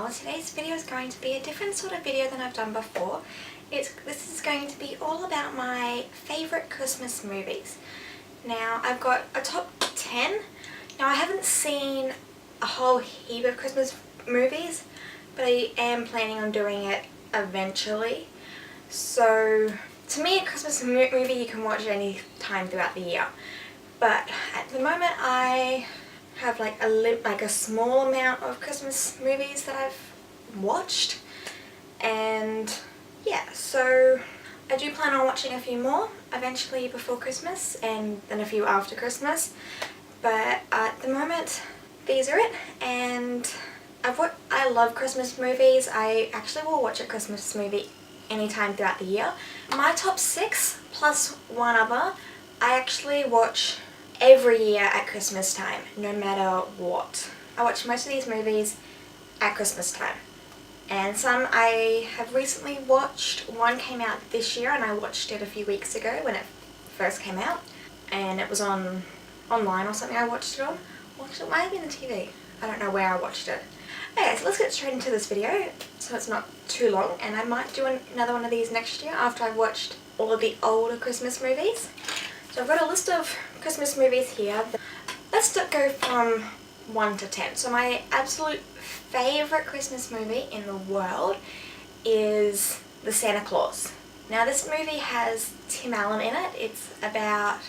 channel. Today's video is going to be a different sort of video than I've done before. This is going to be all about my favourite Christmas movies. Now I've got a top 10. Now I haven't seen a whole heap of Christmas movies, but I am planning on doing it eventually. So to me, a Christmas movie you can watch any time throughout the year. But at the moment I have like a small amount of Christmas movies that I've watched, and yeah, so I do plan on watching a few more eventually before Christmas and then a few after Christmas, but at the moment these are it. And I love Christmas movies. I actually will watch a Christmas movie anytime throughout the year. My top 6 plus one other I actually watch every year at Christmas time, no matter what. I watch most of these movies at Christmas time. And some I have recently watched. One came out this year and I watched it a few weeks ago when it first came out. And it was online or something I watched it on. It might have been on TV. I don't know where I watched it. Okay, so let's get straight into this video so it's not too long, and I might do another one of these next year after I've watched all of the older Christmas movies. So I've got a list of Christmas movies here. Let's go from 1 to 10. So my absolute favourite Christmas movie in the world is The Santa Claus. Now this movie has Tim Allen in it. It's about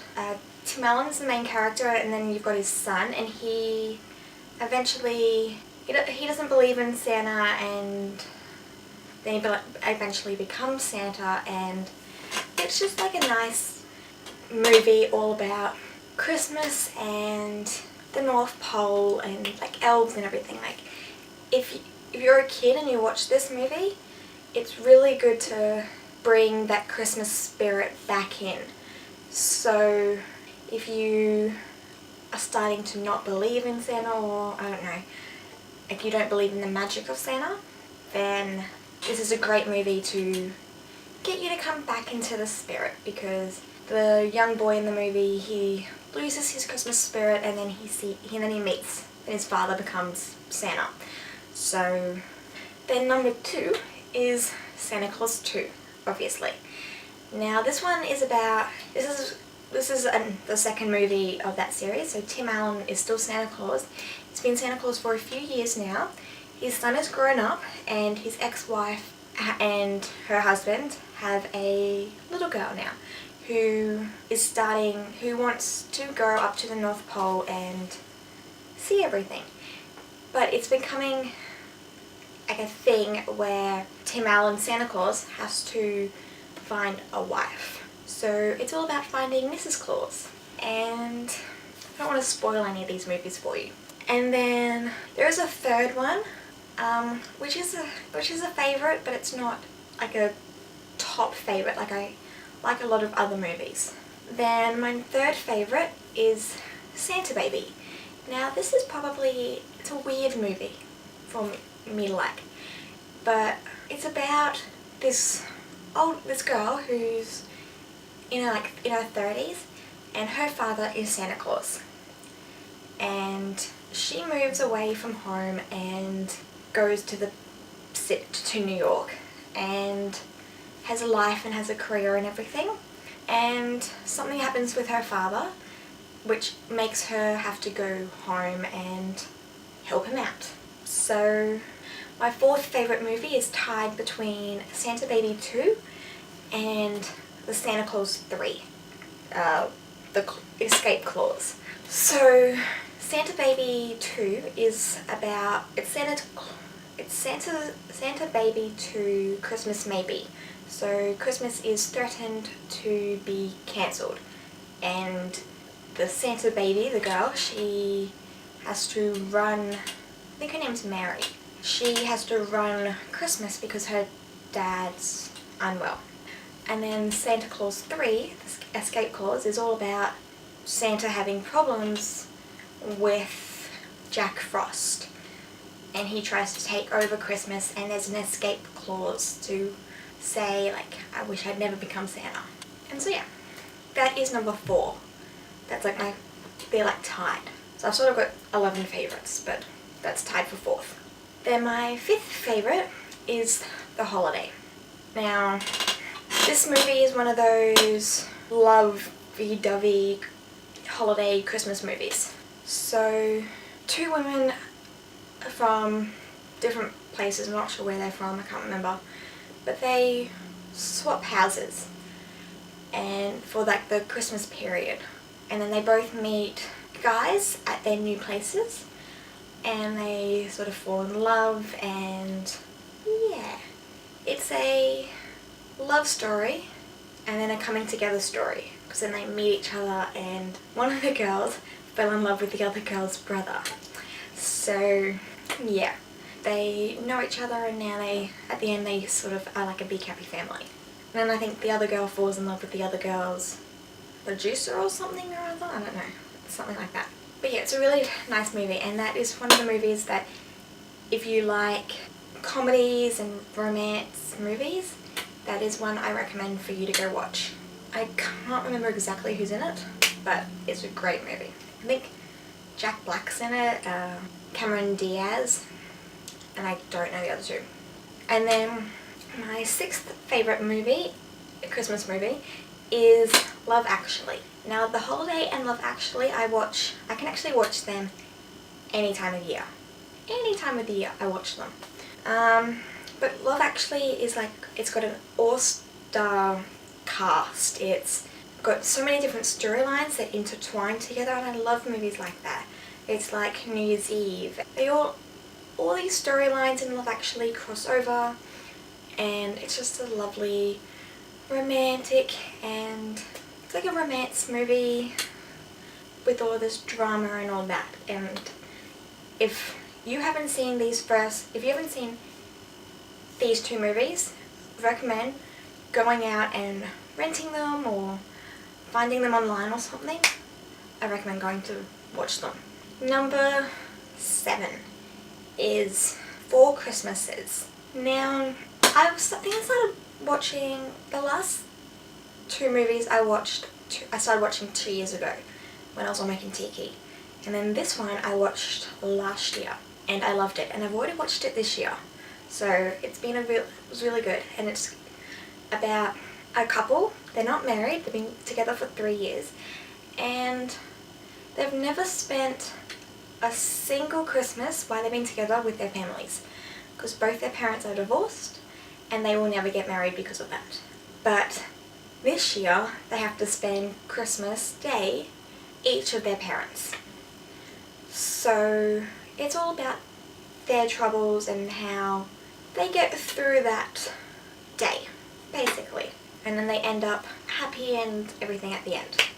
Tim Allen's the main character, and then you've got his son, and he eventually he doesn't believe in Santa, and then he eventually becomes Santa, and it's just like a nice movie all about Christmas and the North Pole and like elves and everything. Like if you're a kid and you watch this movie, it's really good to bring that Christmas spirit back in. So if you are starting to not believe in Santa, or I don't know, if you don't believe in the magic of Santa, then this is a great movie to get you to come back into the spirit, because the young boy in the movie, he loses his Christmas spirit, and then he meets, and his father becomes Santa. So then number 2 is Santa Claus 2, obviously. Now this one is about, this is the second movie of that series. So Tim Allen is still Santa Claus. He's been Santa Claus for a few years now. His son has grown up, and his ex-wife and her husband have a little girl now who wants to go up to the North Pole and see everything. But it's becoming like a thing where Tim Allen, Santa Claus, has to find a wife. So it's all about finding Mrs. Claus, and I don't want to spoil any of these movies for you. And then there is a third one, which is a favourite, but it's not like a top favourite like I like a lot of other movies. Then my third favourite is Santa Baby. Now this is it's a weird movie for me to like, but it's about this girl who's in her 30s, and her father is Santa Claus, and she moves away from home and goes to New York and has a life and has a career and everything, and something happens with her father which makes her have to go home and help him out. So my fourth favourite movie is tied between Santa Baby 2 and the Santa Claus 3, the Escape Clause. So Santa Baby 2 is about, it's Santa Baby 2 Christmas Maybe. So Christmas is threatened to be cancelled, and the Santa Baby, the girl, she has to run, I think her name's Mary. She has to run Christmas because her dad's unwell. And then Santa Claus 3, the Escape Clause, is all about Santa having problems with Jack Frost, and he tries to take over Christmas, and there's an escape clause to say, like, I wish I'd never become Santa. And so yeah, that is number 4. That's like they're like tied. So I've sort of got 11 favourites, but that's tied for 4th. Then my fifth favourite is The Holiday. Now, this movie is one of those lovey-dovey holiday Christmas movies. So, two women from different places, I'm not sure where they're from, I can't remember, but they swap houses and for like the Christmas period, and then they both meet guys at their new places and they sort of fall in love, and yeah, it's a love story and then a coming together story, because then they meet each other and one of the girls fell in love with the other girl's brother. So yeah, they know each other and now at the end they sort of are like a big happy family. And then I think the other girl falls in love with the other girl's producer or something or other, I don't know, something like that. But yeah, it's a really nice movie, and that is one of the movies that if you like comedies and romance movies, that is one I recommend for you to go watch. I can't remember exactly who's in it, but it's a great movie. I think Jack Black's in it, Cameron Diaz, and I don't know the other two. And then my sixth favourite movie, Christmas movie, is Love Actually. Now, The Holiday and Love Actually, I can actually watch them any time of year. Any time of the year I watch them. But Love Actually is like, it's got an all-star cast. It's got so many different storylines that intertwine together, and I love movies like that. It's like New Year's Eve. All these storylines in Love Actually cross over, and it's just a lovely romantic, and it's like a romance movie with all this drama and all that. And if you haven't seen these two movies, I recommend going out and renting them or finding them online or something. I recommend going to watch them. Number 7 is Four Christmases. Now, I started watching the last two movies I started watching 2 years ago when I was on my Kentucky. And then this one I watched last year and I loved it, and I've already watched it this year. So it was really good, and it's about a couple. They're not married, they've been together for 3 years, and they've never spent a single Christmas while they've been together with their families, because both their parents are divorced and they will never get married because of that. But this year they have to spend Christmas Day each of their parents. So it's all about their troubles and how they get through that day, basically. And then they end up happy and everything at the end.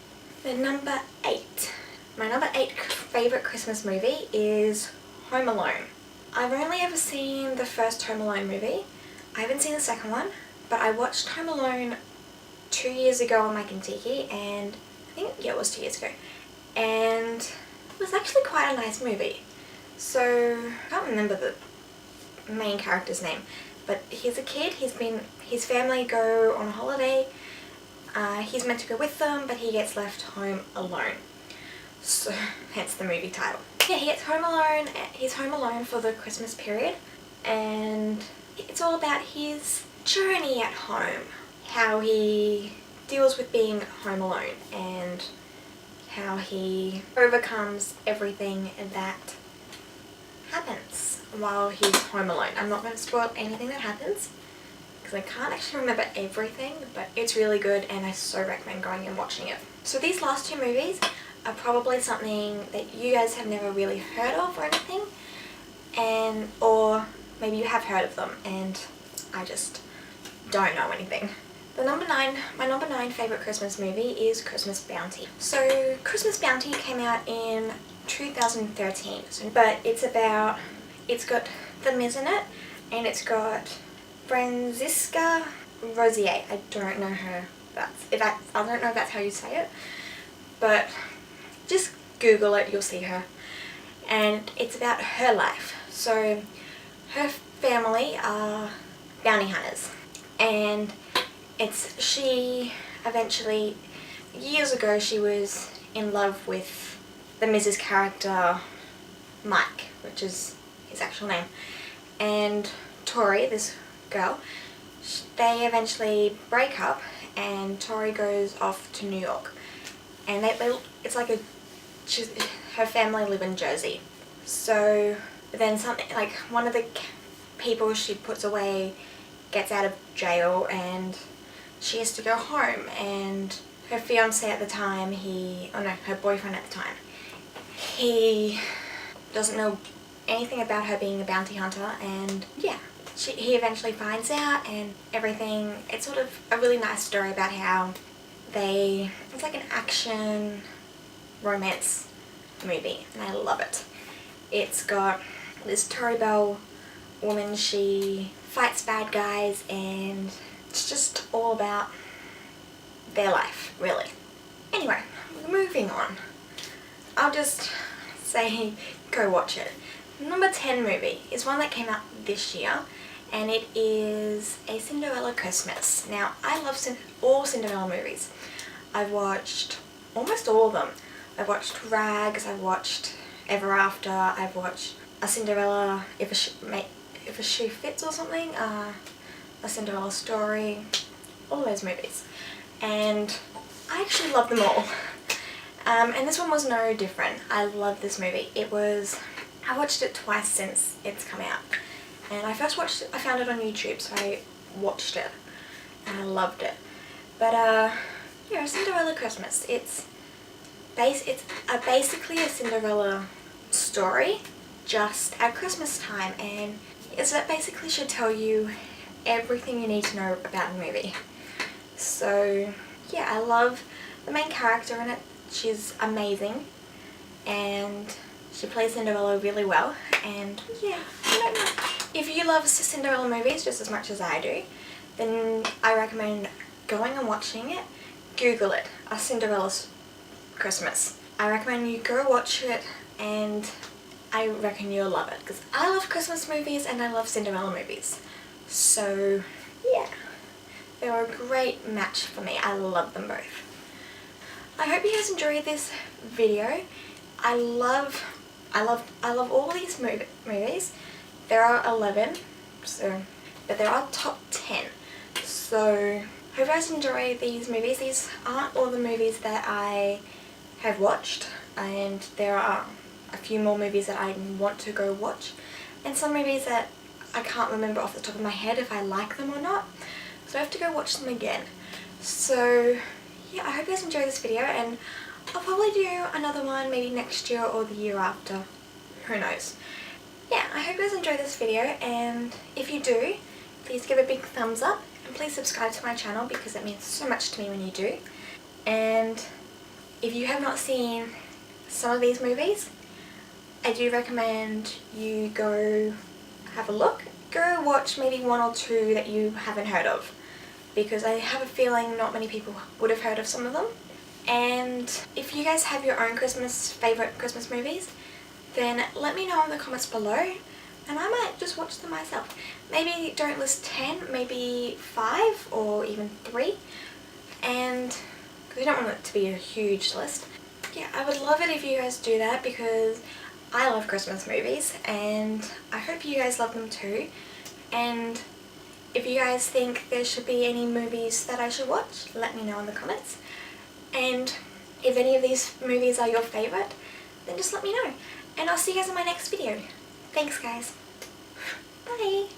The number 8. My number 8 favourite Christmas movie is Home Alone. I've only ever seen the first Home Alone movie. I haven't seen the second one, but I watched Home Alone 2 years ago on my Kentucky, and I think, yeah, it was 2 years ago. And it was actually quite a nice movie. So, I can't remember the main character's name, but he's a kid, his family go on a holiday, he's meant to go with them, but he gets left home alone. So, hence the movie title. Yeah, he's home alone for the Christmas period, and it's all about his journey at home, how he deals with being home alone, and how he overcomes everything that happens while he's home alone. I'm not going to spoil anything that happens, because I can't actually remember everything, but it's really good and I so recommend going and watching it. So these last two movies are probably something that you guys have never really heard of or anything, or maybe you have heard of them and I just don't know anything. My number 9 favourite Christmas movie is Christmas Bounty. So Christmas Bounty came out in 2013, but it's got The Miz in it, and it's got Franziska Rosier. I don't know her. I don't know if that's how you say it, but just Google it, you'll see her. And it's about her life. So her family are bounty hunters, and she eventually, years ago, she was in love with the Mrs. character Mike, which is his actual name, and Tori, this girl, they eventually break up and Tori goes off to New York. And it's like her family live in Jersey. So then something, like one of the people she puts away gets out of jail and she has to go home, and her fiance at the time, her boyfriend at the time, he doesn't know anything about her being a bounty hunter, and yeah, he eventually finds out and everything. It's sort of a really nice story about how it's like an action romance movie, and I love it. It's got this Tori Bell woman, she fights bad guys, and it's just all about their life, really. Anyway, moving on. I'll just say go watch it. Number 10 movie is one that came out this year, and it is A Cinderella Christmas. Now, I love all Cinderella movies. I've watched almost all of them. I've watched Rags, I've watched Ever After, I've watched A Cinderella, If a Shoe Fits or something, A Cinderella Story, all those movies. And I actually love them all. And this one was no different. I love this movie. I watched it twice since it's come out. And I first watched it, I found it on YouTube, so I watched it. And I loved it. But yeah, Cinderella Christmas. It's basically a Cinderella story, just at Christmas time. And it basically should tell you everything you need to know about the movie. So yeah, I love the main character in it. She's amazing, and she plays Cinderella really well. And yeah, I don't know. If you love Cinderella movies just as much as I do, then I recommend going and watching it. Google it, A Cinderella's Christmas. I recommend you go watch it, and I reckon you'll love it, because I love Christmas movies and I love Cinderella movies. So yeah, they were a great match for me. I love them both. I hope you guys enjoyed this video. I love all these movies. There are 11, but there are top 10. So hope you guys enjoy these movies. These aren't all the movies that I have watched, and there are a few more movies that I want to go watch, and some movies that I can't remember off the top of my head if I like them or not, so I have to go watch them again. So yeah, I hope you guys enjoy this video, and I'll probably do another one maybe next year or the year after, who knows. Yeah, I hope you guys enjoy this video, and if you do, please give a big thumbs up, and please subscribe to my channel because it means so much to me when you do. And if you have not seen some of these movies, I do recommend you go have a look. Go watch maybe one or two that you haven't heard of, because I have a feeling not many people would have heard of some of them. And if you guys have your own favourite Christmas movies, then let me know in the comments below, and I might just watch them myself. Maybe don't list 10, maybe 5 or even 3, and because you don't want it to be a huge list. Yeah, I would love it if you guys do that, because I love Christmas movies and I hope you guys love them too. And if you guys think there should be any movies that I should watch, let me know in the comments. And if any of these movies are your favourite, then just let me know. And I'll see you guys in my next video. Thanks guys. Bye.